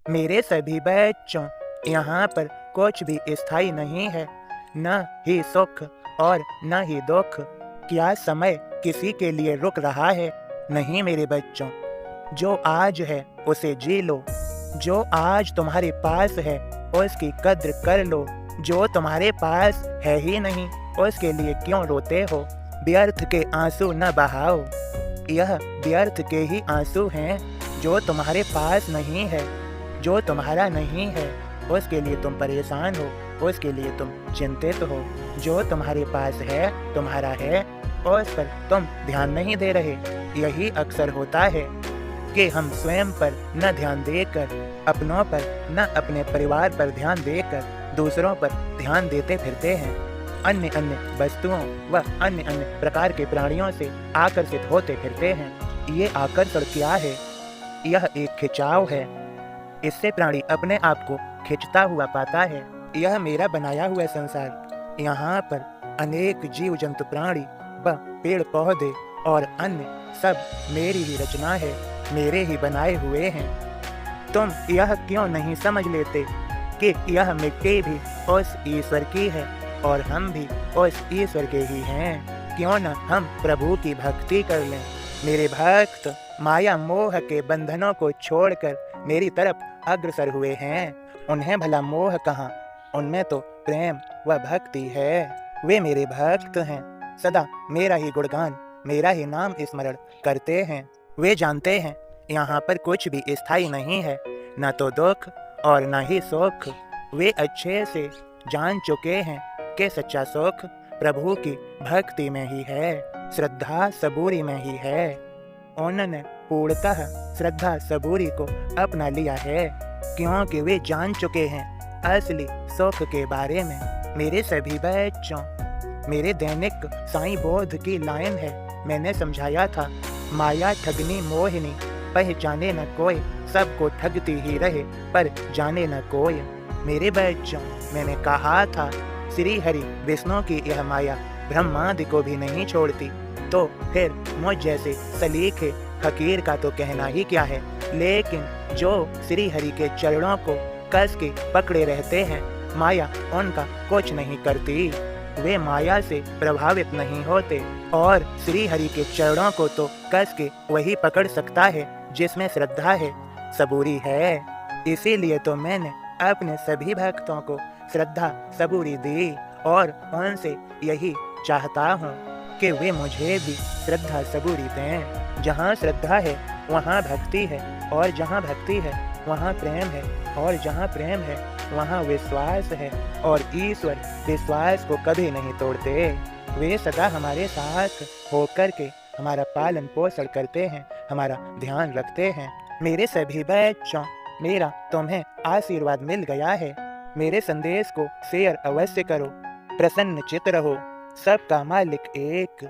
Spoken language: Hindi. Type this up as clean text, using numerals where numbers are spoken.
मेरे सभी बच्चों, यहाँ पर कुछ भी स्थायी नहीं है, न ही सुख और न ही दुख। क्या समय किसी के लिए रुक रहा है? नहीं मेरे बच्चों, जो आज है उसे जी लो। जो आज तुम्हारे पास है उसकी कद्र कर लो। जो तुम्हारे पास है ही नहीं उसके लिए क्यों रोते हो? व्यर्थ के आंसू न बहाओ, यह व्यर्थ के ही आंसू हैं। जो तुम्हारे पास नहीं है, जो तुम्हारा नहीं है, उसके लिए तुम परेशान हो, उसके लिए तुम चिंतित हो। जो तुम्हारे पास है, तुम्हारा है, और उस पर तुम ध्यान नहीं दे रहे। यही अक्सर होता है कि हम स्वयं पर न ध्यान देकर, अपनों पर न अपने परिवार पर ध्यान देकर, दूसरों पर ध्यान देते फिरते हैं। अन्य अन्य वस्तुओं व अन्य अन्य प्रकार के प्राणियों से आकर्षित होते फिरते हैं। ये आकर्षण क्या है? यह एक खिंचाव है। इससे प्राणी अपने आप को खींचता हुआ पाता है। यह मेरा बनाया हुआ संसार, यहाँ पर अनेक जीव जंतु प्राणी व पेड़ पौधे और अन्य सब मेरी ही रचना है, मेरे ही बनाए हुए हैं। तुम यह क्यों नहीं समझ लेते कि यह मिट्टी भी उस ईश्वर की है और हम भी उस ईश्वर के ही हैं? क्यों न हम प्रभु की भक्ति कर लें? मेरे भक्त माया मोह के बंधनों को छोड़कर मेरी तरफ अग्रसर हुए हैं। उन्हें भला मोह कहाँ, उनमें तो प्रेम व भक्ति है। वे मेरे भक्त हैं, सदा मेरा ही गुणगान, मेरा ही नाम स्मरण करते हैं। वे जानते हैं यहाँ पर कुछ भी स्थायी नहीं है, न तो दुख और न ही सुख। वे अच्छे से जान चुके हैं कि सच्चा सुख प्रभु की भक्ति में ही है, श्रद्धा सबूरी में ही है। उन्होंने पूर्णतः श्रद्धा सबूरी को अपना लिया है, क्योंकि वे जान चुके हैं असली सुख के बारे में। मेरे सभी बच्चों, मेरे दैनिक साईं बोध की लाइन है, मैंने समझाया था, माया ठगनी मोहिनी, पहचाने न कोई, सबको ठगती ही रहे पर जाने न कोई। मेरे बच्चों, मैंने कहा था, श्री हरि विष्णु की यह माया ब्रह्मादि को भी नहीं छोड़ती, तो फिर मुझ जैसे सलीखे फकीर का तो कहना ही क्या है। लेकिन जो श्री हरि के चरणों को कस के पकड़े रहते हैं, माया उनका कुछ नहीं करती। वे माया से प्रभावित नहीं होते, और श्री हरि के चरणों को तो कस के वही पकड़ सकता है जिसमें श्रद्धा है, सबूरी है। इसीलिए तो मैंने अपने सभी भक्तों को श्रद्धा सबूरी दी, और उनसे यही चाहता हूँ कि वे मुझे भी श्रद्धा सबूरी दें। जहाँ श्रद्धा है वहाँ भक्ति है, और जहाँ भक्ति है वहाँ प्रेम है, और जहाँ प्रेम है वहाँ विश्वास है, और ईश्वर विश्वास को कभी नहीं तोड़ते। वे सदा हमारे साथ होकर के हमारा पालन पोषण करते हैं, हमारा ध्यान रखते हैं। मेरे सभी बच्चों, मेरा तुम्हें आशीर्वाद मिल गया है। मेरे संदेश को शेयर अवश्य करो। प्रसन्न चित्त रहो, सबका मालिक एक।